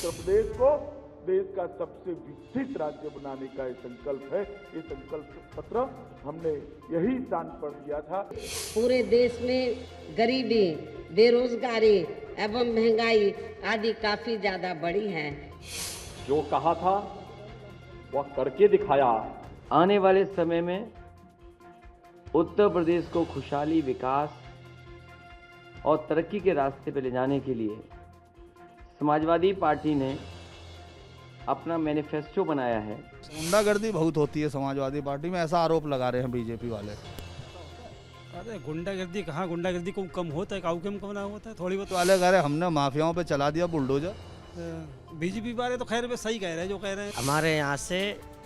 उत्तर प्रदेश को देश का सबसे विकसित राज्य बनाने का ये संकल्प है। ये संकल्प पत्र हमने यही स्थान पर दिया था। पूरे देश में गरीबी, बेरोजगारी एवं महंगाई आदि काफी ज्यादा बढ़ी है। जो कहा था वह करके दिखाया। आने वाले समय में उत्तर प्रदेश को खुशहाली, विकास और तरक्की के रास्ते पर ले जाने के लिए समाजवादी पार्टी ने अपना मैनिफेस्टो बनाया है। गुंडागर्दी बहुत होती है समाजवादी पार्टी में, ऐसा आरोप लगा रहे हैं बीजेपी वाले। अरे गुंडागर्दी कहाँ, गुंडागर्दी को कम होता है, काऊ कम ना होता है, थोड़ी बहुत वाले कह रहे हमने माफियाओं पे चला दिया बुलडोजर। बीजेपी वाले तो खैर सही कह रहे हैं जो कह रहे हैं। हमारे यहाँ से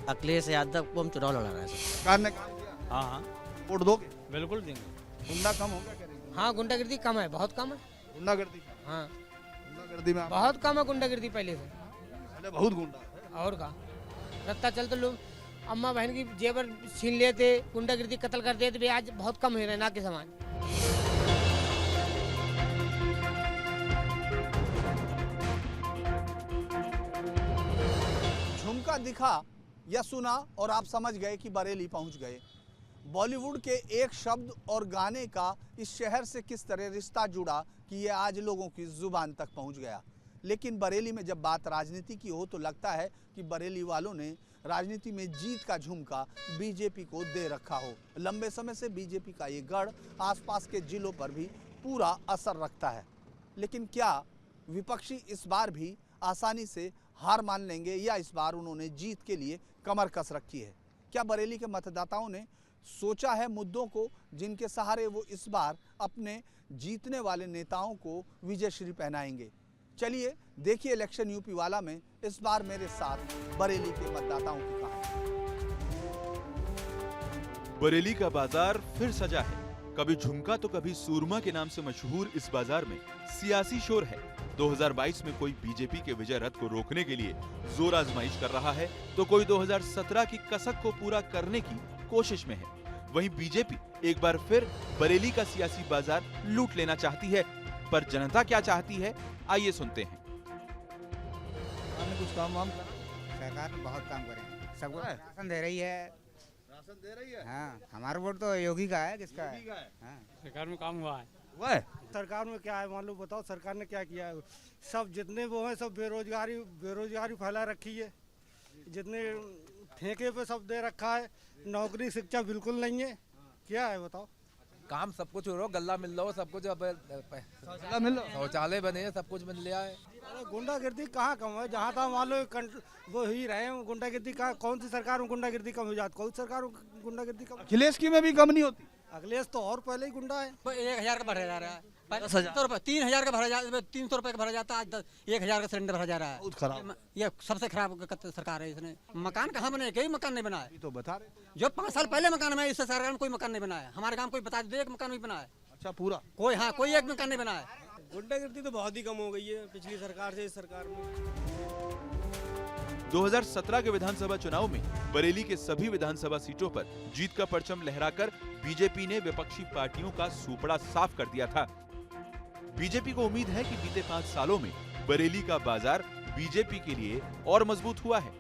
अखिलेश यादव को हम चुनाव लड़ा रहे हैं। सरकार ने काम किया। हाँ वोट दोगे? बिल्कुल देंगे। गुंडा कम हो गया? हाँ गुंडागर्दी कम है, बहुत कम है। गुंडागर्दी? हाँ गुंडागर्दी में बहुत कम है गुंडागर्दी पहले से। पहले बहुत गुंडा है। और का रत्ता चलते लोग अम्मा बहन की जेवर छीन लेते, गुंडागर्दी कत्ल कर देते, आज बहुत कम हो रहे ना के समान। झुमका दिखा या सुना और आप समझ गए कि बरेली पहुंच गए। बॉलीवुड के एक शब्द और गाने का इस शहर से किस तरह रिश्ता जुड़ा कि ये आज लोगों की जुबान तक पहुंच गया। लेकिन बरेली में जब बात राजनीति की हो तो लगता है कि बरेली वालों ने राजनीति में जीत का झुमका बीजेपी को दे रखा हो। लंबे समय से बीजेपी का ये गढ़ आसपास के जिलों पर भी पूरा असर रखता है। लेकिन क्या विपक्षी इस बार भी आसानी से हार मान लेंगे या इस बार उन्होंने जीत के लिए कमर कस रखी है? क्या बरेली के मतदाताओं ने सोचा है मुद्दों को जिनके सहारे वो इस बार अपने जीतने वाले नेताओं को विजयश्री पहनाएंगे? चलिए देखिए इलेक्शन यूपी वाला में इस बार मेरे साथ बरेली के मतदाताओं की कहानी। बरेली का बाजार फिर सजा है। कभी झुमका तो कभी सूरमा के नाम से मशहूर इस बाजार में सियासी शोर है। 2022 में कोई बीजेपी के विजय रथ को रोकने के लिए जोर आजमाइश कर रहा है तो कोई 2017 की कसक को पूरा करने की कोशिश में है। वहीं बीजेपी एक बार फिर बरेली का सियासी बाजार लूट लेना चाहती है, पर जनता क्या चाहती है आइए सुनते हैं। कुछ काम वाम सरकार ने बहुत काम करे, सबको राशन दे रही है। राशन दे रही है? हाँ हमारा वोट तो योगी का है। किसका है? हाँ। सरकार में काम हुआ है। वह सरकार में क्या है मालूम बताओ, सरकार ने क्या किया है? सब जितने वो हैं सब बेरोजगारी फैला रखी है। जितने ठेके पे सब दे रखा है। नौकरी शिक्षा बिल्कुल नहीं है। क्या है बताओ? काम सब कुछ हो रहा, गल्ला मिल रहा हो, सब कुछ शौचालय बने हैं, सब कुछ मिल लिया है। अरे गुंडागर्दी कहाँ कम है? जहाँ तक मान लो वो ही रहे गुंडागर्दी का, कौन सी सरकार में गुंडागर्दी कम हो जाती? कौन सी सरकार में गुंडागर्दी कम? अखिलेश की में भी कम नहीं होती। अखिलेश तो और पहले ही गुंडा है। 1000 का भरा जा रहा है, 3000 का भरा जाता है, 300 रुपए का भरा जाता है, आज 1000 का सिलेंडर भरा जा रहा है। बहुत खराब। ये सबसे खराब सरकार है। इसने मकान कहाँ बने? कई मकान नहीं बना है। तो बता रहे जो 5 साल पहले मकान बनाया, इससे सरकार ने कोई मकान नहीं बनाया। हमारे गांव कोई बता दे एक मकान नहीं बना है। अच्छा पूरा कोई, हाँ कोई एक मकान नहीं बना है। गुंडागर्दी तो बहुत ही कम हो गई है पिछली सरकार से इस सरकार में। 2017 के विधानसभा चुनाव में बरेली के सभी विधानसभा सीटों पर जीत का परचम लहराकर बीजेपी ने विपक्षी पार्टियों का सूपड़ा साफ कर दिया था। बीजेपी को उम्मीद है कि बीते 5 सालों में बरेली का बाजार बीजेपी के लिए और मजबूत हुआ है।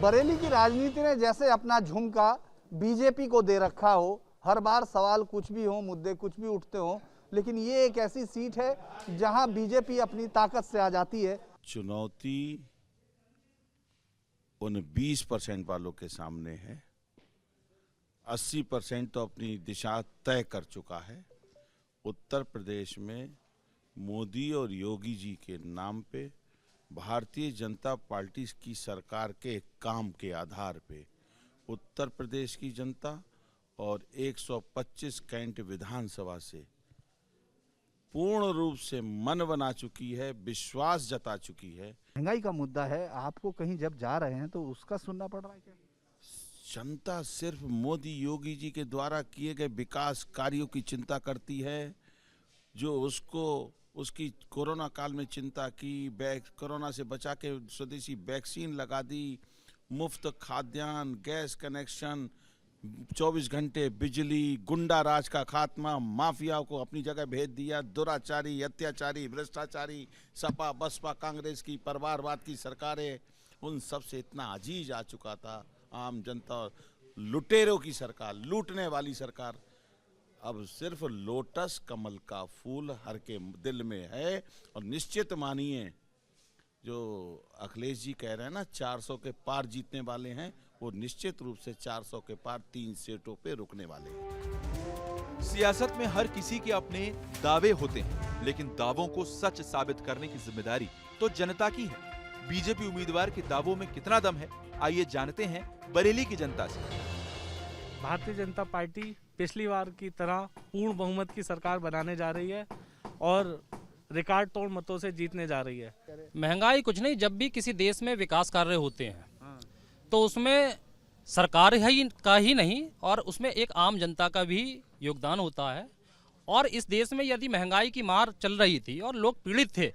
बरेली की राजनीति ने जैसे अपना झुमका बीजेपी को दे रखा हो, हर बार सवाल कुछ भी हो, मुद्दे कुछ भी उठते हो, लेकिन ये एक ऐसी सीट है जहां बीजेपी अपनी ताकत से आ जाती है। चुनौती उन 20% वालों के सामने है। 80% तो अपनी दिशा तय कर चुका है। उत्तर प्रदेश में मोदी और योगी जी के नाम पे भारतीय जनता पार्टी की सरकार के काम के आधार पे उत्तर प्रदेश की जनता और 125 कैंट विधानसभा से पूर्ण रूप से मन बना चुकी है, विश्वास जता चुकी है। महंगाई का मुद्दा है, आपको कहीं जब जा रहे हैं तो उसका सुनना पड़ रहा है क्या? जनता सिर्फ मोदी योगी जी के द्वारा किए गए विकास कार्यों की चिंता करती है। जो उसकी कोरोना काल में चिंता की, कोरोना से बचा के स्वदेशी वैक्सीन लगा दी, मुफ्त खाद्यान्न, गैस कनेक्शन, 24 घंटे बिजली, गुंडा राज का खात्मा, माफिया को अपनी जगह भेज दिया, दुराचारी, अत्याचारी, भ्रष्टाचारी, सपा बसपा कांग्रेस की परिवारवाद की सरकारें, उन सब से इतना अजीज आ चुका था आम जनता और लुटेरों की सरकार, लूटने वाली सरकार। अब सिर्फ लोटस कमल का फूल हर के दिल में है। और निश्चित मानिए जो अखिलेश जी कह रहे हैं ना 400 के पार जीतने वाले हैं, वो निश्चित रूप से 400 के पार 3 सीटों पे रुकने वाले हैं। सियासत में हर किसी के अपने दावे होते हैं, लेकिन दावों को सच साबित करने की जिम्मेदारी तो जनता की है। बीजेपी उम्मीदवार के दावों में कितना दम है, आइए जानते हैं बरेली की जनता से। भारतीय जनता पार्टी पिछली बार की तरह पूर्ण बहुमत की सरकार बनाने जा रही है और रिकॉर्ड तोड़ मतों से जीतने जा रही है। महंगाई कुछ नहीं, जब भी किसी देश में विकास कार्य होते हैं तो उसमें सरकार का ही नहीं और उसमें एक आम जनता का भी योगदान होता है। और इस देश में यदि महंगाई की मार चल रही थी और लोग पीड़ित थे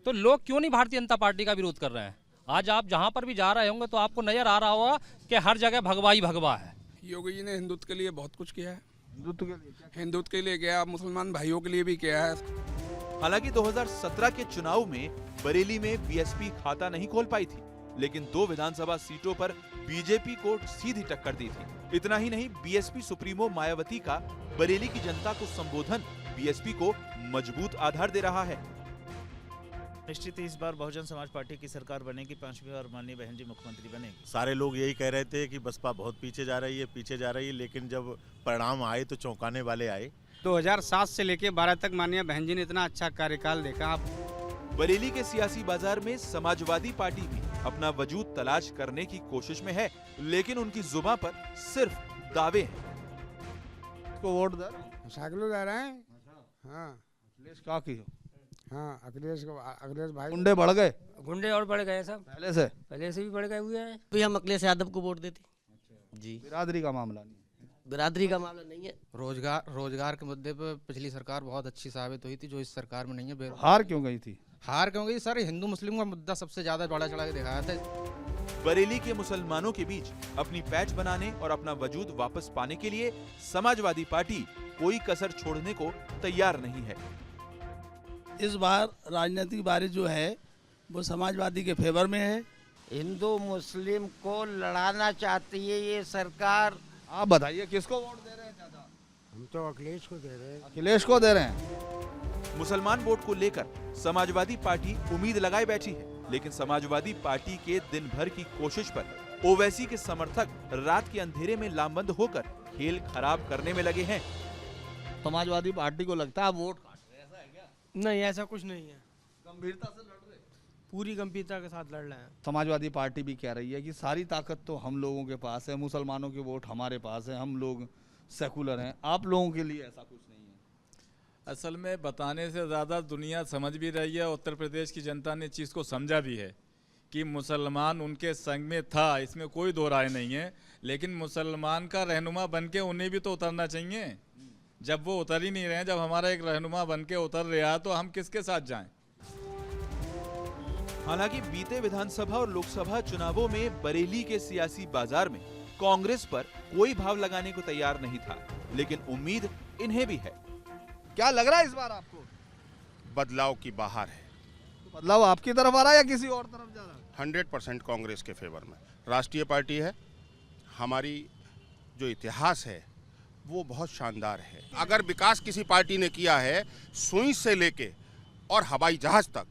तो लोग क्यों नहीं भारतीय जनता पार्टी का विरोध कर रहे हैं। आज आप जहां पर भी जा रहे होंगे तो आपको नजर आ रहा होगा कि हर जगह भगवा ही भगवा है। योगी जी ने हिंदुत्व के लिए बहुत कुछ किया है। हिंदुत्व के लिए किया, मुसलमान भाइयों के लिए भी किया है। हालांकि 2017 के चुनाव में बरेली में बीएसपी खाता नहीं खोल पाई थी, लेकिन 2 विधानसभा सीटों पर बीजेपी को सीधी टक्कर दी थी। इतना ही नहीं, बीएसपी सुप्रीमो मायावती का बरेली की जनता को संबोधन बीएसपी को मजबूत आधार दे रहा है। निश्चित ही इस बार बहुजन समाज पार्टी की सरकार बनेगी, 5वीं बार माननीय बहन जी मुख्यमंत्री बनेगी। सारे लोग यही कह रहे थे कि बसपा बहुत पीछे जा रही है, लेकिन जब परिणाम आए तो चौंकाने वाले आए। 2007 से लेके 12 तक माननीय बहन जी ने इतना अच्छा कार्यकाल देखा। आप बरेली के सियासी बाजार में समाजवादी पार्टी भी अपना वजूद तलाश करने की कोशिश में है, लेकिन उनकी जुबान पर सिर्फ दावे हैं। को वोट दे रहे हैं, साइकिल दे रहे हैं। हाँ, अखिलेश का की हो? हाँ, अखिलेश भाई। गुंडे बढ़ गए, गुंडे और बढ़ गए सब, पहले से भी बढ़ गए हुए हैं। तो हम अखिलेश यादव को वोट देते जी। बिरादरी का मामला नहीं, बिरादरी का मामला नहीं है। रोजगार के मुद्दे पर पिछली सरकार बहुत अच्छी साबित हुई थी, जो इस सरकार में नहीं है। हार क्यों गई थी? हार क्यों गई सर? हिंदू मुस्लिम का मुद्दा सबसे ज्यादा बड़ा चढ़ा के दिखाया था। बरेली के मुसलमानों के बीच अपनी पैच बनाने और अपना वजूद वापस पाने के लिए समाजवादी पार्टी कोई कसर छोड़ने को तैयार नहीं है। इस बार राजनीतिक बारिश जो है वो समाजवादी के फेवर में है। हिंदू मुस्लिम को लड़ाना चाहती है ये सरकार। आप बताइए किसको वोट दे रहे हैं चाचा? हम तो अखिलेश को दे रहे हैं। अखिलेश को दे रहे हैं। मुसलमान वोट को लेकर समाजवादी पार्टी उम्मीद लगाए बैठी है, लेकिन समाजवादी पार्टी के दिन भर की कोशिश पर ओवैसी के समर्थक रात के अंधेरे में लामबंद होकर खेल खराब करने में लगे हैं। समाजवादी पार्टी को लगता है वोट काट रहे हैं, ऐसा है क्या? नहीं, ऐसा कुछ नहीं है। गंभीरता से लड़ रहे, पूरी गंभीरता के साथ लड़ रहे हैं। समाजवादी पार्टी भी कह रही है कि सारी ताकत तो हम लोगों के पास है, मुसलमानों के वोट हमारे पास है, हम लोग सेकुलर हैं। आप लोगों के लिए ऐसा कुछ नहीं है। असल में बताने से ज़्यादा दुनिया समझ भी रही है, उत्तर प्रदेश की जनता ने चीज़ को समझा भी है कि मुसलमान उनके संग में था, इसमें कोई दो राय नहीं है। लेकिन मुसलमान का रहनुमा बन के उन्हें भी तो उतरना चाहिए। जब वो उतर ही नहीं रहे हैं, जब हमारा एक रहनुमा बन के उतर रहा है तो हम किसके साथ जाएं? हालांकि बीते विधानसभा और लोकसभा चुनावों में बरेली के सियासी बाजार में कांग्रेस पर कोई भाव लगाने को तैयार नहीं था, लेकिन उम्मीद इन्हें भी है। क्या लग रहा है इस बार आपको? बदलाव की बहार है। तो बदलाव आपकी तरफ आ रहा है या किसी और तरफ जा रहा है? 100% कांग्रेस के फेवर में। राष्ट्रीय पार्टी है, हमारी जो इतिहास है वो बहुत शानदार है। अगर विकास किसी पार्टी ने किया है, सुई से लेके और हवाई जहाज तक।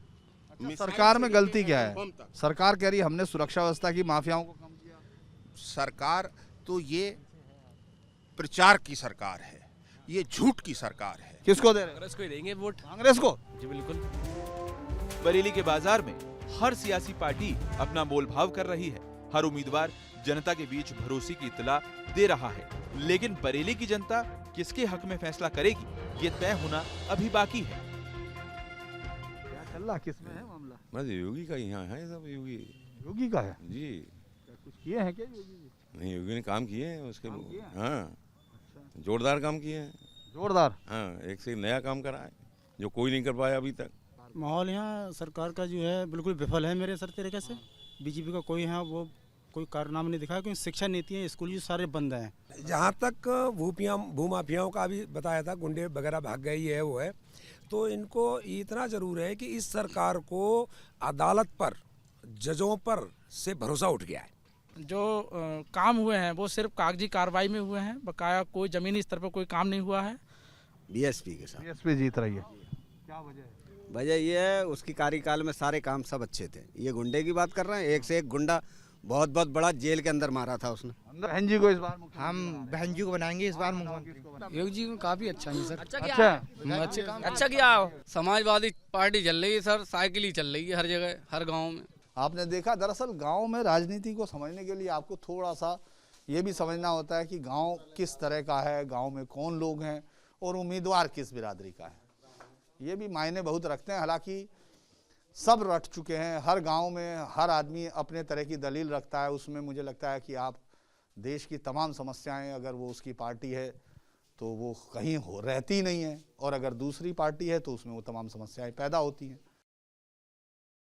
सरकार में गलती क्या है? सरकार कह रही है हमने सुरक्षा व्यवस्था की, माफियाओं को कम किया। सरकार तो ये प्रचार की सरकार है, ये झूठ की सरकार है। किसको दे रहे हैं? कांग्रेस को ही देंगे वोट। कांग्रेस को? जी बिल्कुल। बरेली के बाजार में हर सियासी पार्टी अपना मोलभाव कर रही है। हर उम्मीदवार जनता के बीच भरोसे की इत्तला दे रहा है, लेकिन बरेली की जनता किसके हक में फैसला करेगी, ये तय होना अभी बाकी है। क्या चल रहा, किसमें है मामला? बस योगी का यहाँ है, सब योगी का है जी। कुछ किए हैं क्या योगी जी? नहीं, योगी ने काम किए हैं उसके। हाँ, जोरदार काम किए हैं। जोरदार? हाँ, एक से नया काम करा है जो कोई नहीं कर पाया अभी तक। माहौल यहाँ सरकार का जो है बिल्कुल विफल है मेरे सर तरीके से। बीजेपी का कोई है वो कोई कारनामा नहीं दिखाया, क्योंकि शिक्षा नीति है, स्कूल ये सारे बंद हैं। जहाँ तक भूमाफियाओं का भी बताया था, गुंडे वगैरह भाग गए, ये है वो है, तो इनको इतना ज़रूर है कि इस सरकार को अदालत पर, जजों पर से भरोसा उठ गया है। जो काम हुए हैं वो सिर्फ कागजी कार्रवाई में हुए हैं, बकाया कोई ज़मीनी स्तर पर कोई काम नहीं हुआ है। बीएसपी के साथ बीएसपी जीत रही है। क्या वजह है? वजह ये है उसकी कार्यकाल में सारे काम सब अच्छे थे। ये गुंडे की बात कर रहे हैं, एक से एक गुंडा बहुत बड़ा जेल के अंदर मारा था उसने। बहन जी को इस बार हम बहन जी को बनाएंगे इस बार मुख्यमंत्री। योगी जी काफ़ी अच्छा है सर। अच्छा किया। समाजवादी पार्टी चल रही है सर, साइकिल ही चल रही है हर जगह, हर गाँव में। आपने देखा, दरअसल गांव में राजनीति को समझने के लिए आपको थोड़ा सा ये भी समझना होता है कि गांव किस तरह का है, गांव में कौन लोग हैं और उम्मीदवार किस बिरादरी का है। ये भी मायने बहुत रखते हैं। हालांकि सब रट चुके हैं, हर गांव में हर आदमी अपने तरह की दलील रखता है। उसमें मुझे लगता है कि आप देश की तमाम समस्याएं, अगर वो उसकी पार्टी है तो वो कहीं रहती नहीं है, और अगर दूसरी पार्टी है तो उसमें वो तमाम समस्याएं पैदा होती हैं।